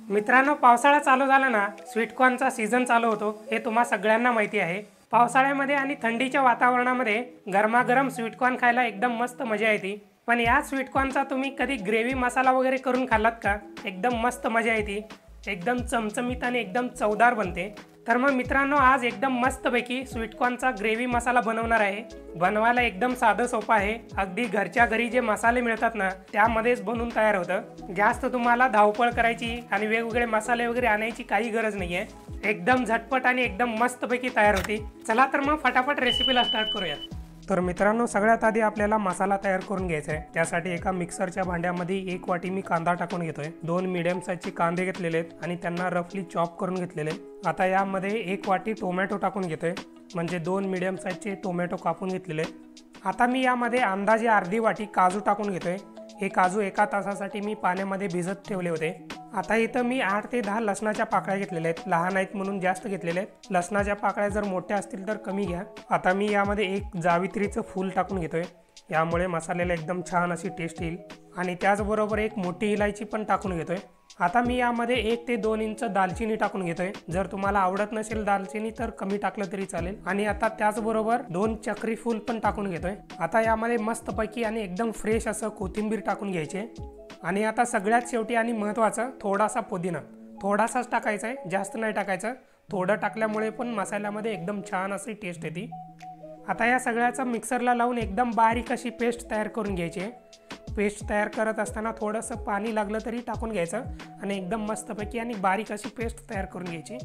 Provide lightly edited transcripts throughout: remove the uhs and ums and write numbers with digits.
मित्रांनो, पावसाळा चालू झाला ना, स्वीटकॉर्नचा सीझन चालू होतो हे तुम्हा सगळ्यांना माहिती आहे। पावसाळ्यामध्ये आणि थंडीच्या वातावरणामध्ये गरमागरम स्वीटकॉर्न खायला एकदम मस्त मजा येते। पण या स्वीटकॉर्नचा तुम्ही कधी ग्रेव्ही मसाला वगैरे करून खाल्लात का? एकदम मस्त मजा येते, एकदम चमचमीत आणि एकदम चवदार बनते। तर मग मित्रांनो, आज एकदम मस्तपैकी स्वीटकॉर्नचा ग्रेव्ही मसाला बनवणार आहे। बनवायला एकदम साधं सोपं आहे, अगदी घरच्या घरी जे मसाले मिळतात ना त्यामध्येच बनवून तयार होतं। जास्त तुम्हाला धावपळ करायची आणि वेगवेगळे मसाले वगैरे आणायची काही गरज नाहीये, एकदम झटपट आणि एकदम मस्तपैकी तयार होते। चला तर मग फटाफट रेसिपीला स्टार्ट करूया। तर मित्रांनो, सगळ्यात आधी आपल्याला मसाला तयार करून घ्यायचा आहे। त्यासाठी एका मिक्सरच्या भांड्यामध्ये 1 वाटी मी कांदा टाकून घेतोय। 2 मीडियम साईजचे कांदे घेतलेले आहेत आणि त्यांना रफली चॉप करून घेतलेले। आता यामध्ये 1 वाटी टोमॅटो टाकून घेतोय, म्हणजे 2 मीडियम साईजचे टोमॅटो कापून घेतलेले। आता मी यामध्ये अंदाजे अर्धी वाटी काजू टाकून घेतोय। हे काजू 1 तासासाठी मी पाण्यामध्ये भिजत ठेवले होते। आता इथं मी 8 ते 10 लसणाच्या पाकळ्या घेतलेल्या आहेत, लहान आहेत म्हणून जास्त घेतलेले आहेत। लसणाच्या पाकळ्या जर मोठ्या असतील तर कमी घ्या। आता मी यामध्ये 1 जावित्रीचं फूल टाकून घेतोय, यामुळे मसाल्याला एकदम छान अशी टेस्ट येईल। आणि त्याचबरोबर 1 मोठी इलायची पण टाकून घेतोय। आता मी यामध्ये 1 ते 2 इंच दालचिनी टाकून घेतोय। जर तुम्हाला आवडत नसेल दालचिनी तर कमी टाकलं तरी चालेल। आणि आता त्याचबरोबर 2 चक्री फूल पण टाकून घेतोय। आता यामध्ये मस्तपैकी आणि एकदम फ्रेश असं कोथिंबीर टाकून घ्यायचे। आणि आता सगळ्यात शेवटी आणि महत्त्वाचं थोडासा पुदिना, थोडासाच टाकायचा आहे, जास्त नाही टाकायचं। थोडं टाकल्यामुळे पण मसाल्यामध्ये एकदम छान अशी टेस्ट येते। आता या सगळ्याचा मिक्सरला लावून एकदम बारीक अशी पेस्ट तयार करून घ्यायची आहे। पेस्ट तयार करत असताना थोडंसं पाणी लागलं तरी टाकून घ्यायचं आणि एकदम मस्तपैकी आणि बारीक अशी पेस्ट तयार करून घ्यायची।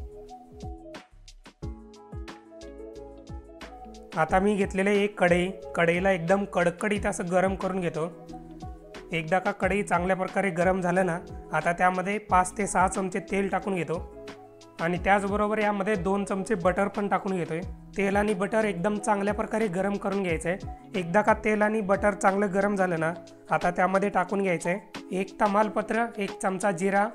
आता मी घेतलेले 1 कढई, कढईला एकदम कडकडीत असं गरम करून घेतो। एकदा का कढई चांगल्या प्रकारे गरम झालं ना, आता त्यामध्ये 5 ते 6 चमचे तेल टाकून घेतो आणि त्याचबरोबर यामध्ये 2 चमचे बटर पण टाकून घेतोय। तेल आणि बटर एकदम चांगल्या प्रकारे गरम करून घ्यायचं आहे। एकदा का तेल आणि बटर चांगलं गरम झालं ना, आता त्यामध्ये टाकून घ्यायचं आहे 1 तमालपत्र, 1 चमचा जिरा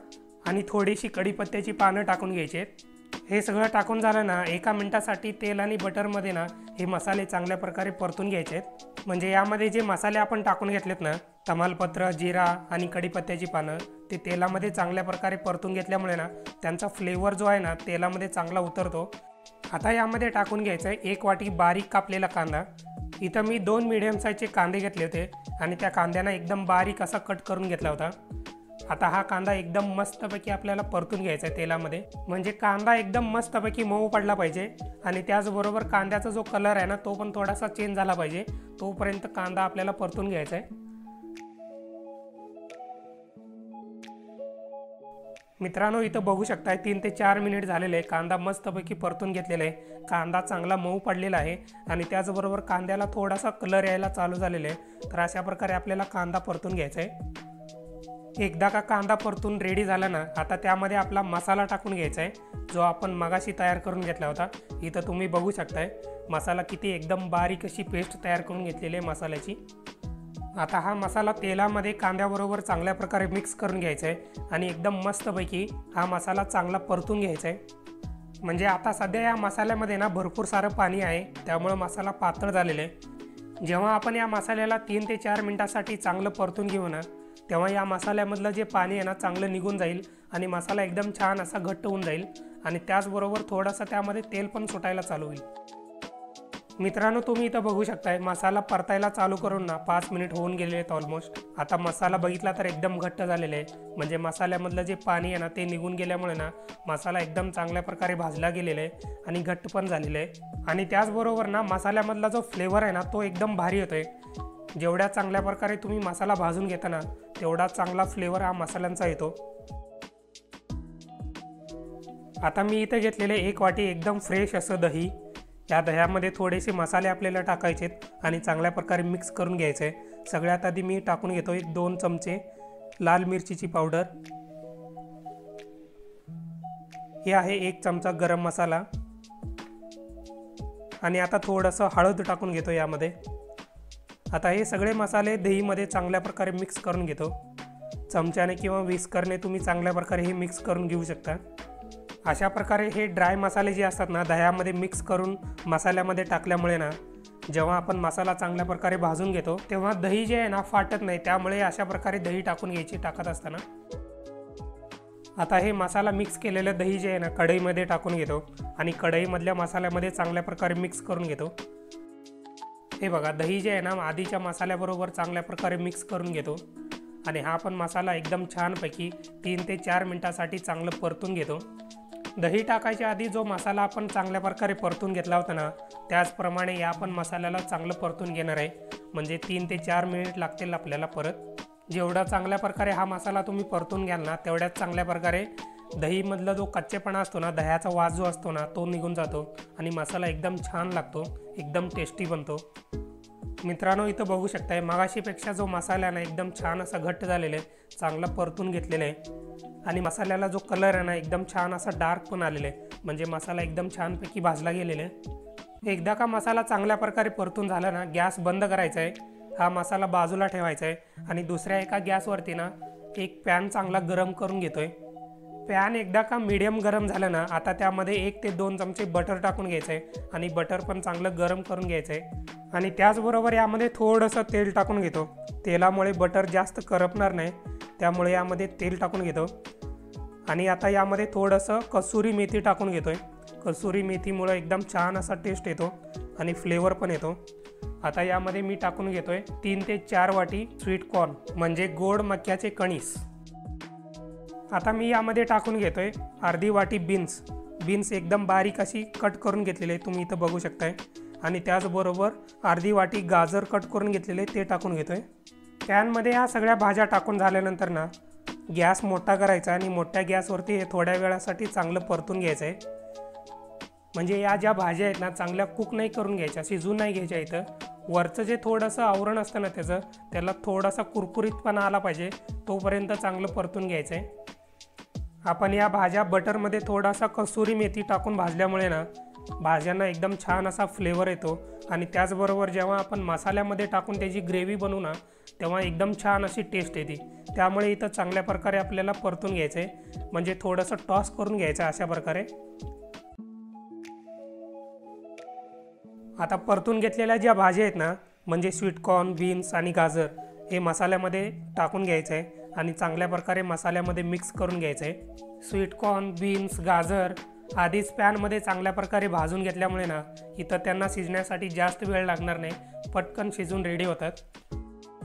आणि थोडीशी कढीपत्त्याची पानं टाकून घ्यायची आहेत। हे सगळं टाकून झालं ना, 1 मिनिटासाठी तेल आणि बटरमध्ये ना हे मसाले चांगल्या प्रकारे परतून घ्यायचे आहेत। म्हणजे यामध्ये जे मसाले आपण टाकून घेतलेत ना, तमालपत्र, जिरा आणि कढीपत्त्याची पानं, ते तेलामध्ये चांगल्या प्रकारे परतून घेतल्यामुळे ना त्यांचा फ्लेवर जो आहे ना तेलामध्ये चांगला उतरतो। आता यामध्ये टाकून घ्यायचं आहे 1 वाटी बारीक कापलेला कांदा। इथं मी 2 मीडियम साईजचे कांदे घेतले होते आणि त्या कांद्यांना एकदम बारीक असा कट करून घेतला होता। आता हा कांदा एकदम मस्तपैकी आपल्याला परतून घ्यायचा आहे तेलामध्ये, म्हणजे कांदा एकदम मस्तपैकी मऊ पडला पाहिजे। आणि त्याचबरोबर कांद्याचा जो कलर आहे ना तो पण थोडासा चेंज झाला पाहिजे, तोपर्यंत कांदा आपल्याला परतून घ्यायचा आहे। मित्रांनो, इथं बघू शकताय 3 ते 4 मिनिट झालेले आहे, कांदा मस्तपैकी परतून घेतलेला आहे। कांदा चांगला मऊ पडलेला आहे आणि त्याचबरोबर कांद्याला थोडासा कलर यायला चालू झालेला आहे। तर अशा प्रकारे आपल्याला कांदा परतून घ्यायचा आहे। एकदा का कांदा परतून रेडी झाला ना, आता त्यामध्ये आपला मसाला टाकून घ्यायचा आहे, जो आपण मगाशी तयार करून घेतला होता। इथं तुम्ही बघू शकताय मसाला किती एकदम बारीक अशी पेस्ट तयार करून घेतलेली आहे मसाल्याची। आता हा मसाला तेलामध्ये कांद्याबरोबर चांगल्या प्रकारे मिक्स करून घ्यायचा आहे आणि एकदम मस्तपैकी हा मसाला चांगला परतून घ्यायचा आहे। म्हणजे आता सध्या या मसाल्यामध्ये ना भरपूर सारं पाणी आहे, त्यामुळे मसाला पातळ झालेला आहे। जेव्हा आपण या मसाल्याला 3 ते 4 मिनिटासाठी चांगलं परतून घेऊ ना, तेव्हा या मसाल्यामधलं जे पाणी आहे ना चांगलं निघून जाईल आणि मसाला एकदम छान असा घट्ट होऊन जाईल आणि त्याचबरोबर थोडंसं त्यामध्ये तेल पण सुटायला चालू होईल। मित्रांनो, तुम्ही इथं बघू शकताय मसाला परतायला चालू करून ना 5 मिनिट होऊन गेले आहेत ऑलमोस्ट। आता मसाला बघितला तर एकदम घट्ट झालेला आहे, म्हणजे मसाल्यामधलं जे पाणी आहे ना ते निघून गेल्यामुळे ना मसाला एकदम चांगल्या प्रकारे भाजला गेलेला आहे आणि घट्ट पण झालेलं आहे। आणि त्याचबरोबर ना मसाल्यामधला जो फ्लेवर आहे ना तो एकदम भारी येतोय। जेवढ्या चांगल्या प्रकारे तुम्ही मसाला भाजून घेता ना, तेवढा चांगला फ्लेवर हा मसाल्यांचा येतो। आता मी इथे घेतलेले 1 वाटी एकदम फ्रेश असं दही, या दह्यामध्ये थोडेसे मसाले आपल्याला टाकायचे आणि चांगल्या प्रकारे मिक्स करून घ्यायचं आहे। सगळ्यात आधी मी टाकून घेतो 2 चमचे लाल मिरचीची पावडर, हे आहे 1 चमचा गरम मसाला आणि आता थोडंसं हळद टाकून घेतो यामध्ये। आता हे सगळे मसाले दहीमध्ये चांगल्या प्रकारे मिक्स करून घेतो। चमच्याने किंवा विस्करने तुम्ही चांगल्या प्रकारे हे मिक्स करून घेऊ शकता। अशा प्रकारे हे ड्राय मसाले जे असतात ना दह्यामध्ये मिक्स करून मसाल्यामध्ये टाकल्यामुळे ना, जेव्हा आपण मसाला चांगल्या प्रकारे भाजून घेतो तेव्हा दही जे आहे ना फाटत नाही, त्यामुळे अशा प्रकारे दही टाकून घ्यायची टाकत असताना। आता हे मसाला मिक्स केलेलं दही जे आहे ना कढईमध्ये टाकून घेतो आणि कढईमधल्या मसाल्यामध्ये चांगल्या प्रकारे मिक्स करून घेतो। हे बघा दही जे आहे ना आधीच्या मसाल्याबरोबर चांगल्या प्रकारे मिक्स करून घेतो आणि हा पण मसाला एकदम छानपैकी 3 ते 4 मिनिटांसाठी चांगलं परतून घेतो। दही टाकायच्या आधी जो मसाला आपण चांगल्या प्रकारे परतून घेतला होता ना त्याचप्रमाणे या पण मसाल्याला चांगलं परतून घेणार आहे, म्हणजे 3 ते 4 मिनिट लागतील आपल्याला परत। जेवढा चांगल्या प्रकारे हा मसाला तुम्ही परतून घ्याल ना तेवढ्याच चांगल्या प्रकारे दहीमधला जो कच्चेपणा असतो ना, दह्याचा वास जो असतो ना तो निघून जातो आणि मसाला एकदम छान लागतो, एकदम टेस्टी बनतो। मित्रांनो इथं बघू शकताय मगाशीपेक्षा जो मसाला ना एकदम छान असा घट्ट झालेला आहे, चांगला परतून घेतलेला आहे आणि मसाल्याला जो कलर आहे ना एकदम छान असा डार्क पण आलेला आहे, म्हणजे मसाला एकदम छानपैकी भाजला गेलेला आहे। एकदा का मसाला चांगल्या प्रकारे परतून झाला ना गॅस बंद करायचा आहे, हा मसाला बाजूला ठेवायचा आहे आणि दुसऱ्या एका गॅसवरती ना एक पॅन चांगला गरम करून घेतोय। पॅन एकदा का मीडियम गरम झालं ना आता त्यामध्ये 1 ते 2 चमचे बटर टाकून घ्यायचं आहे आणि बटर पण चांगलं गरम करून घ्यायचं आहे आणि त्याचबरोबर यामध्ये थोडंसं तेल टाकून घेतो। तेलामुळे बटर जास्त करपणार नाही, त्यामुळे यामध्ये तेल टाकून घेतो आणि आता यामध्ये थोडंसं कसुरी मेथी टाकून घेतोय। कसुरी मेथीमुळे एकदम छान असा टेस्ट येतो आणि फ्लेवर पण येतो। आता यामध्ये मी टाकून घेतोय 3 ते 4 वाटी स्वीट कॉर्न म्हणजे गोड मक्याचे कणीस। आता मी यामध्ये टाकून घेतोय अर्धी वाटी बीन्स एकदम बारीक अशी कट करून घेतलेली आहे, तुम्ही इथं बघू शकताय आणि त्याचबरोबर अर्धी वाटी गाजर कट करून घेतलेले ते टाकून घेतोय। पॅनमध्ये ह्या सगळ्या भाज्या टाकून झाल्यानंतर ना गॅस मोठा करायचा आणि मोठ्या गॅसवरती हे थोड्या वेळासाठी चांगलं परतून घ्यायचं आहे, म्हणजे या ज्या भाज्या आहेत ना चांगल्या कुक नाही करून घ्यायच्या, शिजून नाही घ्यायच्या। इथं वरचं जे थोडंसं आवरण असतं ना त्याला थोडासा कुरकुरीतपणा आला पाहिजे तोपर्यंत चांगलं परतून घ्यायचं आहे। आपण या भाज्या बटरमध्ये थोडासा कसुरी मेथी टाकून भाजल्यामुळे ना भाज्यांना एकदम छान असा फ्लेवर येतो आणि त्याचबरोबर जेव्हा आपण मसाल्यामध्ये टाकून त्याची ग्रेव्ही बनवू ना तेव्हा एकदम छान अशी टेस्ट येते। त्यामुळे इथं चांगल्या प्रकारे आपल्याला परतून घ्यायचं आहे, म्हणजे थोडंसं टॉस करून घ्यायचं अशा प्रकारे। आता परतून घेतलेल्या ज्या भाज्या आहेत ना म्हणजे स्वीटकॉर्न, बीन्स आणि गाजर हे मसाल्यामध्ये टाकून घ्यायचं आहे आणि चांगल्या प्रकारे मसाल्यामध्ये मिक्स करून घ्यायचं आहे। स्वीटकॉर्न, बीन्स, गाजर आधीच पॅनमध्ये चांगल्या प्रकारे भाजून घेतल्यामुळे ना इथं त्यांना शिजण्यासाठी जास्त वेळ लागणार नाही, पटकन शिजून रेडी होतात।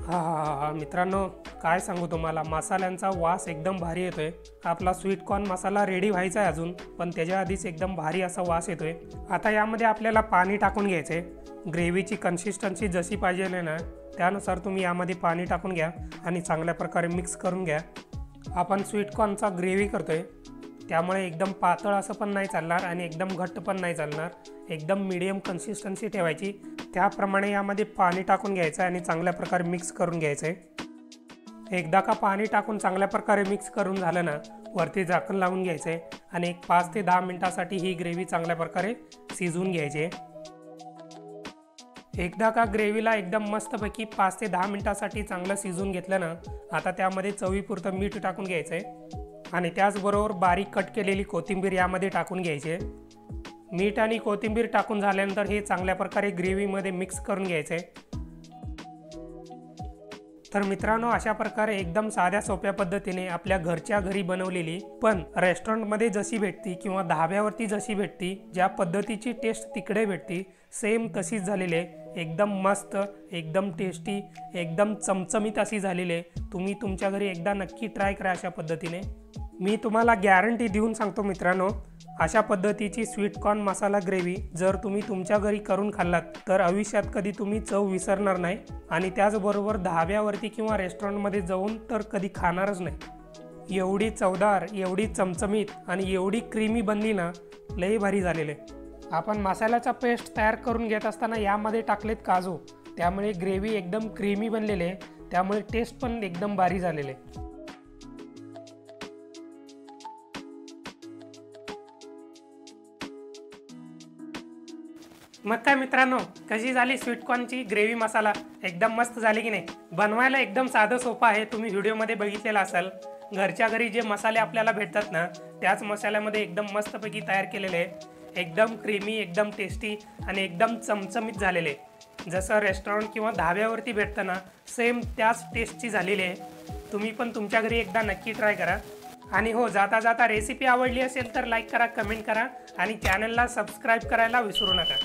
हा मित्रांनो काय सांगू तुम्हाला, मसाल्यांचा वास एकदम भारी येतोय। आपला स्वीटकॉर्न मसाला रेडी व्हायचा आहे अजून, पण त्याच्या आधीच एकदम भारी असा वास येतोय। आता यामध्ये आपल्याला पाणी टाकून घ्यायचं आहे। ग्रेव्हीची कन्सिस्टन्सी जशी पाहिजे ना त्यानुसार तुम्ही यामध्ये पाणी टाकून घ्या आणि चांगल्या प्रकारे मिक्स करून घ्या। आपण स्वीटकॉर्नचा ग्रेव्ही करतोय त्यामुळे एकदम पातळ असं पण नाही चालणार आणि एकदम घट्ट पण नाही चालणार, एकदम मीडियम कन्सिस्टन्सी ठेवायची। त्याप्रमाणे यामध्ये पाणी टाकून घ्यायचं आणि चांगल्या प्रकारे मिक्स करून घ्यायचं आहे। एकदा का पाणी टाकून चांगल्या प्रकारे मिक्स करून झालं ना वरती झाकण लावून घ्यायचं आहे आणि एक 5 ते 10 मिनिटांसाठी ही ग्रेव्ही चांगल्या प्रकारे शिजवून घ्यायची आहे। एकदा का ग्रेव्हीला एकदम मस्तपैकी 5 ते 10 मिनिटांसाठी चांगलं शिजवून घेतलं ना आता त्यामध्ये चवीपुरतं मीठ टाकून घ्यायचं आहे आणि त्याचबरोबर बारीक कट केलेली कोथिंबीर यामध्ये टाकून घ्यायची आहे। मीठ आणि कोथिंबीर टाकून झाल्यानंतर हे चांगल्या प्रकारे ग्रेव्हीमध्ये मिक्स करून घ्यायचं आहे। तर मित्रांनो अशा प्रकारे एकदम साध्या सोप्या पद्धतीने आपल्या घरच्या घरी बनवलेली पण रेस्टॉरंटमध्ये जशी भेटती किंवा धाब्यावरती जशी भेटती, ज्या पद्धतीची टेस्ट तिकडे भेटती सेम तशीच झालेली आहे। एकदम मस्त, एकदम टेस्टी, एकदम चमचमीत अशी झालेली आहे। तुम्ही तुमच्या घरी एकदा नक्की ट्राय करा अशा पद्धतीने। मी तुम्हाला गॅरंटी देऊन सांगतो मित्रांनो, अशा पद्धतीची स्वीटकॉर्न मसाला ग्रेव्ही जर तुम्ही तुमच्या घरी करून खाल्लात तर आयुष्यात कधी तुम्ही चव विसरणार नाही आणि त्याचबरोबर धाब्यावरती किंवा रेस्टॉरंटमध्ये जाऊन तर कधी खाणारच नाही। एवढी चवदार, एवढी चमचमीत आणि एवढी क्रीमी बनली ना, लई भारी झालेले। आपण मसाल्याचा पेस्ट तयार करून घेत असताना यामध्ये टाकलेत काजू, त्यामुळे ग्रेव्ही एकदम क्रीमी बनलेले, त्यामुळे टेस्ट पण एकदम भारी झालेले। मग काय मित्रांनो, कशी झाली स्वीटकॉर्नची ग्रेव्ही मसाला? एकदम मस्त झाली की नाही? बनवायला एकदम साधं सोपं आहे, तुम्ही व्हिडिओमध्ये बघितलेला असाल। घरच्या घरी जे मसाले आपल्याला भेटतात ना त्याच मसाल्यामध्ये एकदम मस्तपैकी तयार केलेले आहे। एकदम क्रीमी, एकदम टेस्टी आणि एकदम चमचमीत झालेले, जसं रेस्टॉरंट किंवा धाब्यावरती भेटतं ना सेम त्याच टेस्टची झालेली आहे। तुम्ही पण तुमच्या घरी एकदा नक्की ट्राय करा आणि हो, जाता जाता रेसिपी आवडली असेल तर लाईक करा, कमेंट करा आणि चॅनलला सबस्क्राईब करायला विसरू नका.